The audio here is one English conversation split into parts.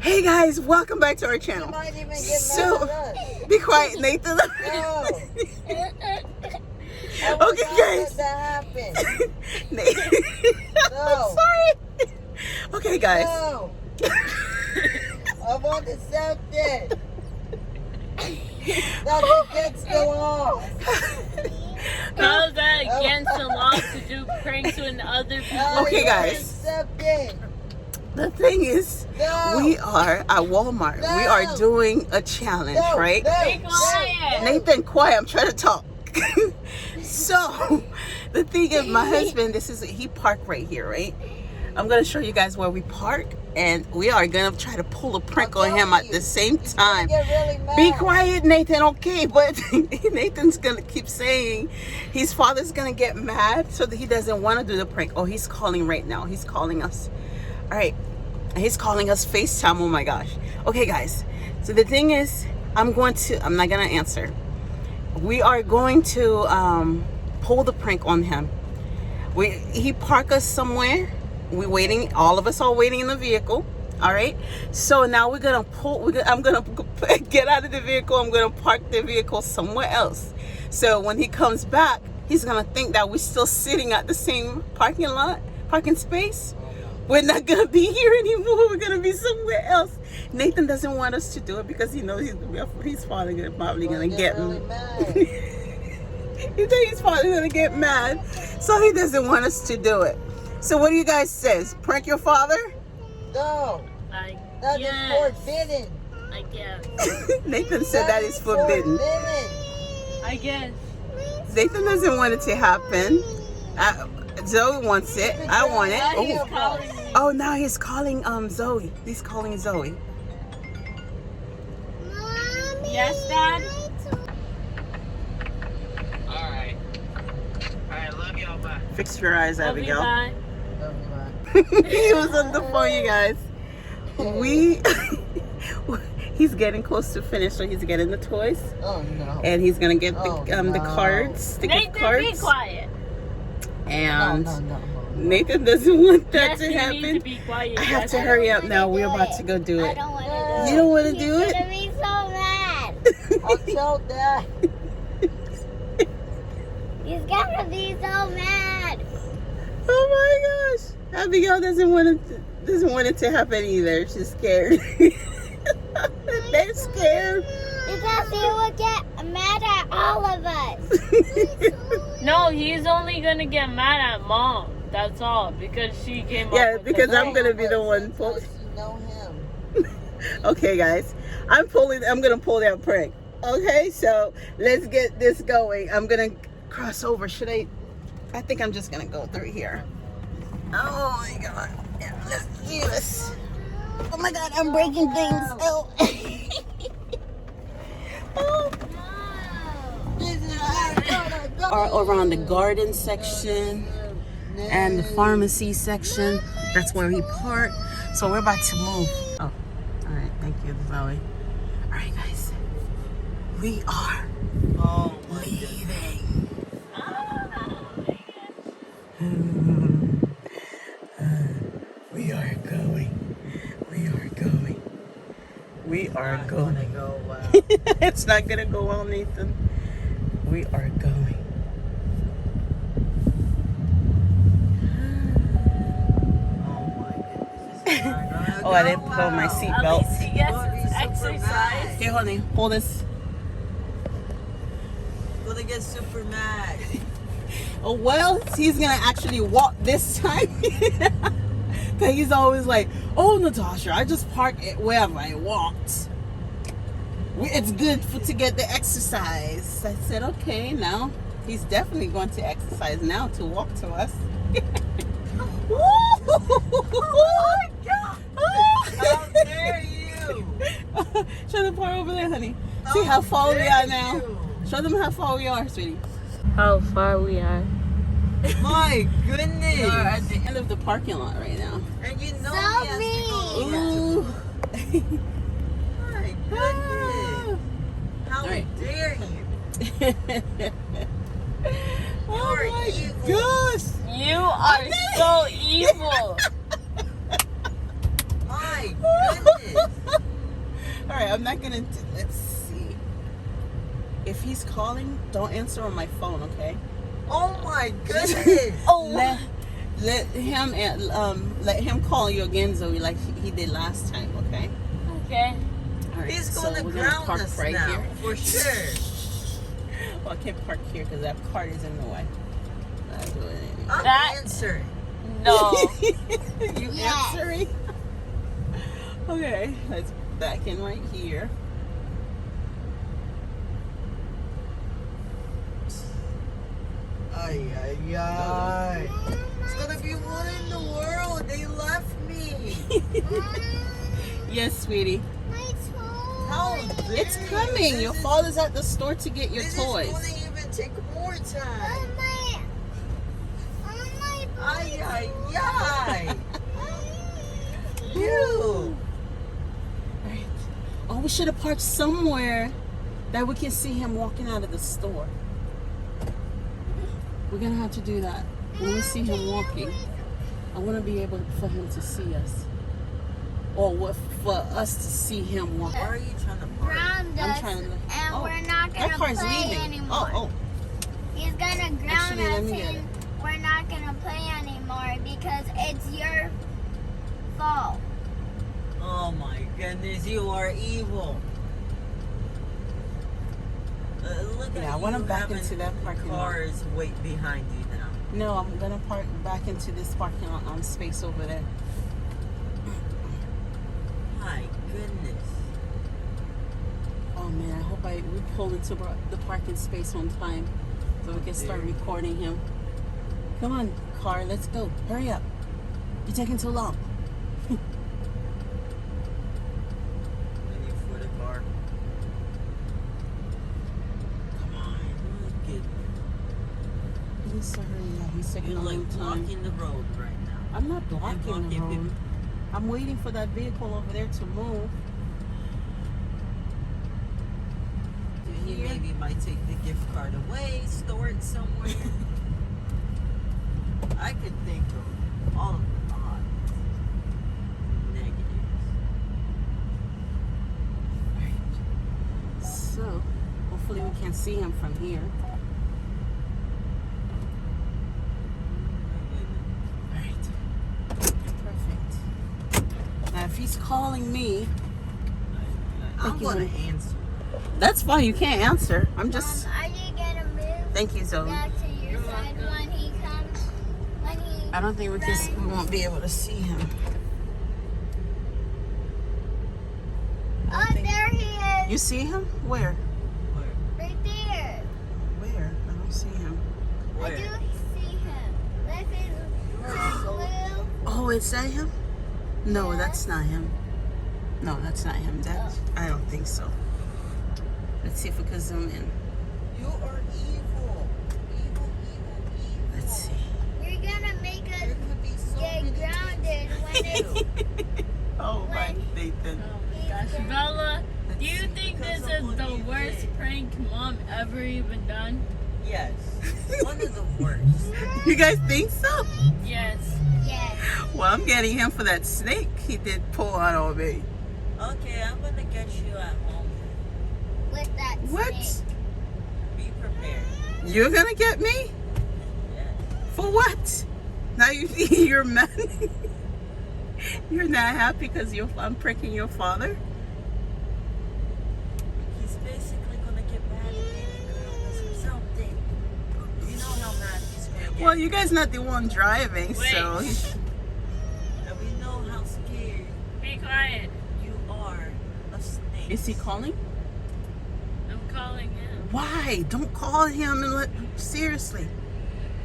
Hey guys, welcome back to our channel. You might even get So, mad at us. be quiet, Nathan. No. I would Okay, not guys. let that happen. Nathan. No. I'm sorry. Okay, guys. No. I want something. That's against the law. How is that against the law to do pranks when other people? Okay, guys. Something. The thing is, No. we are at Walmart. No. We are doing a challenge, No. right? No. Be quiet. Nathan, quiet. I'm trying to talk. So, the thing is, my husband, he parked right here, right? I'm going to show you guys where we park, and we are going to try to pull a prank on him at the same time. Get really mad. Be quiet, Nathan, okay? But Nathan's going to keep saying his father's going to get mad so that he doesn't want to do the prank. Oh, he's calling right now. He's calling us. All right. He's calling us FaceTime. Oh, my gosh. Okay, guys. So the thing is, I'm not going to answer. We are going to pull the prank on him. He parked us somewhere. We're waiting. All of us are waiting in the vehicle. All right. So now we're gonna I'm gonna get out of the vehicle. I'm gonna park the vehicle somewhere else. So when he comes back, he's gonna think that we're still sitting at the same parking space. We're not gonna be here anymore. We're gonna be somewhere else. Nathan doesn't want us to do it because he knows he's probably gonna get really me. mad. He thinks he's probably gonna get mad, so he doesn't want us to do it. So what do you guys say? Prank your father? No. I That is guess. forbidden. I guess. Nathan said that is forbidden. I guess. Nathan doesn't want it to happen. Zoe wants it. I want Now he's it. calling me. Oh, now he's calling Zoe. He's calling Zoe. Yes, Dad. Alright, love y'all, bye. Fix your eyes, Love you, Abigail. bye. He was on the phone, you guys. He's getting close to finish, so he's getting the toys, Oh no. and he's gonna get the no. cards, the gift Nathan, be cards, quiet. and No. Nathan doesn't want that Yes, to you need happen. to be quiet. I have Yes. to hurry up now. We're about to go do I it. don't want to do You don't want to do He's it? gonna be so mad. I'll tell Dad. He's gonna be so mad. Oh my gosh! Abigail doesn't want it to happen either. She's scared. They're scared. Because he will get mad at all of us. No, he's only gonna get mad at Mom. That's all, because she came up Yeah, with because the I'm gonna be the one. Because you know him. Okay, guys, I'm gonna pull that prank. Okay, so let's get this going. I'm gonna cross over. I think I'm just gonna go through here. Oh my god. Yeah, let's do this. Oh my god, I'm breaking things. Oh. Oh. Are over on the garden section and the pharmacy section. That's where he parked. So we're about to move. Oh, all right. Thank you, Zoe. All right, guys. We are leaving. We are going. We are going. It's not gonna go well, Nathan. We are going. Oh, I didn't put on my At seatbelt. least he gets his exercise. Here, honey, hold this. Gonna get super mad. Oh, well, he's gonna actually walk this time. But he's always like, oh, Natasha, I just parked it wherever I walked. It's good to get the exercise. I said, okay, now he's definitely going to exercise now to walk to us. Oh my God! How dare you? Show the part over there, honey. See how far we are now. Show them how far we are, sweetie. How far we are. My goodness. We are at the end of the parking lot right now. And you know So he has mean. to go. Ooh. My goodness. How Alright. dare you? Oh You're my evil. gosh! You are so evil. My goodness. right, I'm not gonna. Let's see. If he's calling, don't answer on my phone, okay? Oh my goodness. Let him call you again, Zoe, like he did last time, okay? Okay. All right, He's so going to we're gonna ground park us right now, here. for sure. Well, I can't park here because that cart is in the way. I'll do it anyway. I'm That- answering. No. You Yes. answering? Okay, let's back in right here. Ay, ay, ay. It's gonna be one in the world. They left me. Yes, sweetie. My toy. How dare It's you? coming. This Your is- father's at the store to get your This toys. is gonna even take more time. On my Ay, ay, ay. You. Right. Oh, we should have parked somewhere that we can see him walking out of the store. We're gonna have to do that when we see him walking. I want to be able for him to see us, or what for us to see him walk. Why are you trying to park? ground I'm us, trying to. and Oh, we're not that gonna car's play leaving. anymore. Oh, He's gonna ground Actually, let us, me get it. and we're not gonna play anymore because it's your fault. Oh my goodness, you are evil. Look Yeah, at I want you him back having into that parking lot. cars wait behind you now. no, I'm gonna park back into this parking lot on space over there. My goodness. Oh man, I hope we pull into the parking space on time so we can start recording him. Come on, car, let's go. Hurry up. You're taking too long. Waiting for the car. Come on. Look at He needs to hurry up. He's taking you. a You're long like time. blocking the road right now. I'm not blocking blocking the road. people. I'm waiting for that vehicle over there to move. He Here. maybe might take the gift card away, store it somewhere. I could think of all of the odds. Negatives. Right. So, hopefully we can see him from here. Right. Perfect. Now, if he's calling me, I'm you, gonna honey. answer. that's fine. You can't answer. I'm just. Are you gonna move Thank you, Zoe. back to your You're side welcome. when he comes? When he I don't think we won't be able to see him. Oh, there he is. You see him? Where? Right there. Where? I don't see him. I do see him. Look at blue. Oh, is that him? No, Yeah. that's not him. No, that's not him. I don't think so. Let's see if we can zoom in. You are evil. Evil, evil, evil. Let's see. You're gonna make us There could be so get many grounded when it's Oh my When- Nathan. Oh my gosh, Bella, do you think this Because of is what the you worst did. prank mom ever even done? Yes. One of the worst. You guys think so? Yes. yes. Well, I'm getting him for that snake he did pull out on me. Okay, I'm gonna get you at home. With that What? snake. Be prepared. You're gonna get me? Yes. For what? Now you're mad. You're not happy because I'm pricking your father? He's basically gonna get mad at me or something. You know how mad he's gonna get. Well, you guys not the one driving, so. Wait. And we know how scared Be quiet. you are of snakes. Is he calling? I'm calling him. Why? Don't call him and seriously.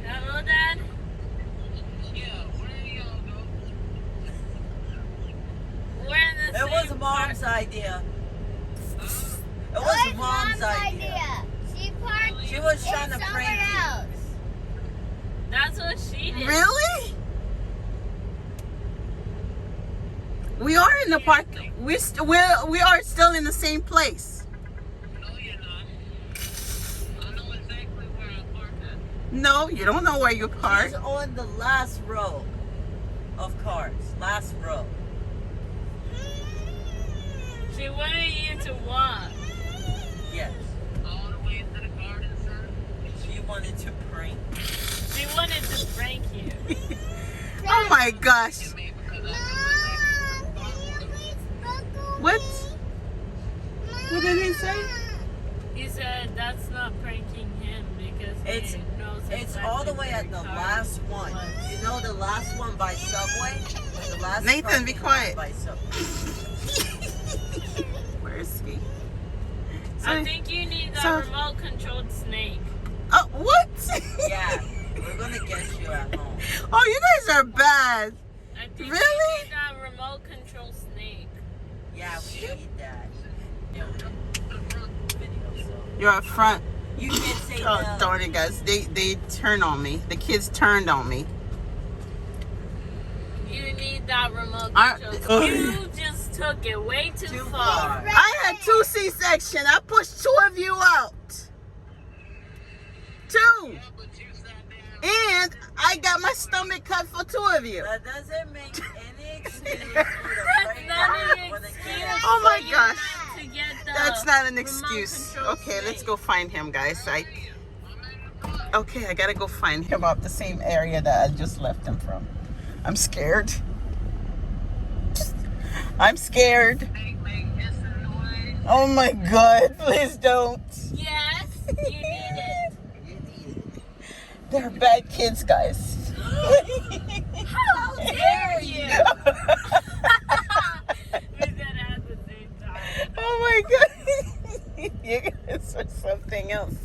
Hello, Dad? Yeah, where are y'all go? We're in the It was same mom's part. idea. It It was mom's idea. She parked She was it trying to somewhere prank you. else. That's what she did. Really? We are in the park. We are still in the same place. No, you're not. I know exactly where I parked at. No, you don't know where you She's parked. on the last row of cars. Last row. She He wanted you to walk. Yes. All the way into the garden, sir. She wanted to prank. She wanted to prank you. Oh my gosh. Me because Mom, I can you please buckle What? me? What did he say? He said that's not pranking him because It's- he knows It's exactly all the where way at the car last one. was. You know the last one by Subway? The last Nathan, be parking lot quiet. By Subway. Where is he? I think you need that so- remote controlled snake. Oh, what? Yeah, we're gonna get you at home. Oh, you guys are bad. I think Really? you need that remote control snake. Yeah, we need that. Video, so. You're up front. You can't say Oh, no. darn it, guys. They turned on me. The kids turned on me. You need that remote I- control. You just took it way too Too far. far. I had 2 C-section. I pushed 2 of you out. 2. Yeah, but you sat there. And I got my stomach cut for 2 of you. That doesn't make any excuse for the That's prank not that an you wanna excuse. get. Oh my for you gosh. not to get the That's not an remote excuse. control Okay, let's snake. go find him, guys. Okay, I gotta go find him about the same area that I just left him from. I'm scared. I'm scared. Make hissing noise. Oh my god, please don't. Yes, you need it. They're bad kids, guys. How dare you? We said it at the same time. Oh my god. You guys are something else.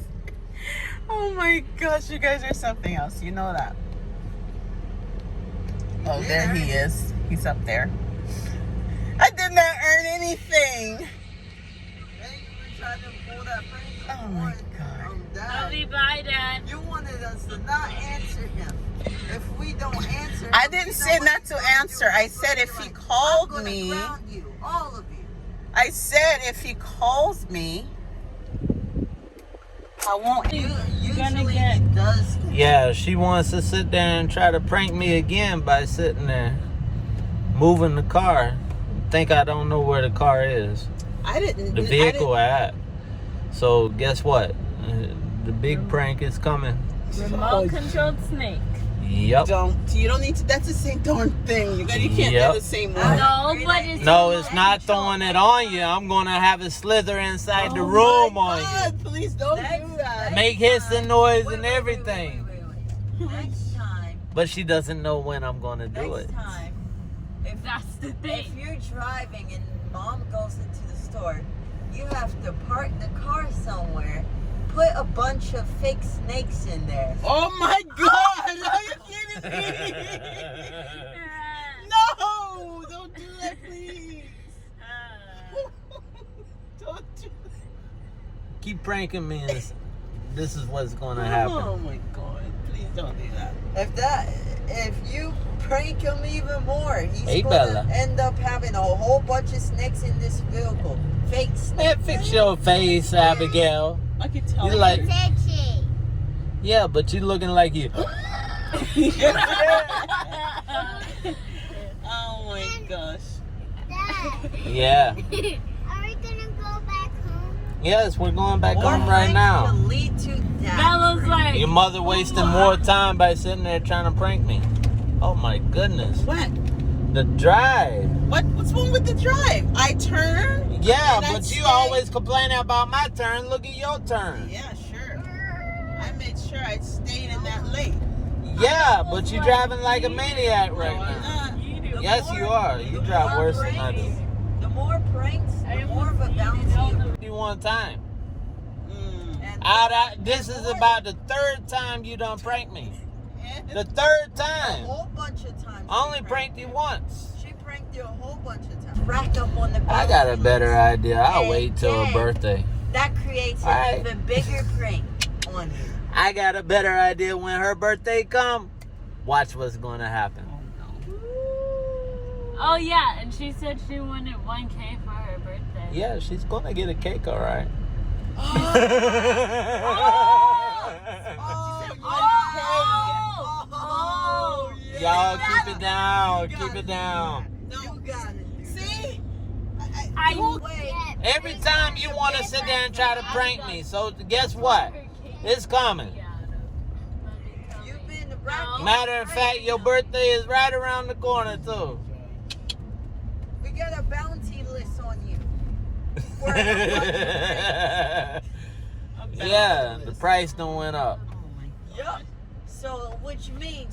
Oh my gosh, you guys are something else. You know that. Oh, there he is. He's up there. I did not earn anything. Hey, you were trying to pull that prank Oh on my God. Love Dad. you, bye, Dad. You wanted us to not answer him. If we don't answer I him, didn't you say know not what to you're gonna answer. do? I You're said gonna if be he like, called I'm gonna me. ground you, all of you. I said if he calls me, I won't. Usually get- he does. Yeah, she wants to sit there and try to prank me again by sitting there moving the car. Think I don't know where the car is, I didn't. the vehicle at. So guess what? The big prank is coming. Remote controlled snake. Yep. You don't need to. That's the same darn thing. You can't Yep. do the same one. No, but it's No, it's not throwing it on you. I'm gonna have it slither inside the Oh room my on you. God, please don't do that. Make hissing noise and Wait, everything. wait. Next time, But she doesn't know when I'm gonna do it. next time, if That's the if thing. you're driving and mom goes into the store, you have to park the car somewhere. Put a bunch of fake snakes in there. Oh my God! Are you kidding me? No! Don't do that, please. Don't do Keep pranking me, and this is what's gonna that. Oh happen. my God! Please don't do that. If you prank him even more, he's Hey, gonna Bella. end up having a whole bunch of snakes in this vehicle. Fake snakes. Man, fix your face, Abigail. I can tell. You like, Itchy. yeah, but you looking like you. Oh my gosh. Dad, Yeah. are we gonna go back home? Yes, we're going back More home right pranks now. will lead to death. Bella's like, Your mother wasting more time by sitting there trying to prank me. Oh my goodness. What? The drive. What's wrong with the drive? I turn. Yeah, And I but you stay. always complaining about my turn. Look at your turn. Yeah, sure. I made sure I stayed in that lane. Yeah, but you driving like a maniac right No, I'm now. not. Yes, you are. You The drive more worse than I do. pranks- The more pranks, the more of a bounty. You one time. And This is about the third time you done pranked me. The third a time. whole bunch of times. I only pranked you once. She pranked you a whole bunch of times. Rack up on the I got a bounty. better idea. I'll Hey, wait till her Dad. birthday. That creates an Alright. even bigger prank on you. I got a better idea when her birthday come. Watch what's gonna happen. oh yeah, and she said she wanted 1K for her birthday. Yeah, she's gonna get a cake, all right. Oh, Y'all keep it down. Keep it down. No. You got it. See? I who? Wait, Every time you want to sit there and try to prank me, so guess what? It's coming. you've been to Rocky. Matter of fact, your birthday is right around the corner too. We got a bounty list on you. Yeah, the price done went up. Yup. So, which means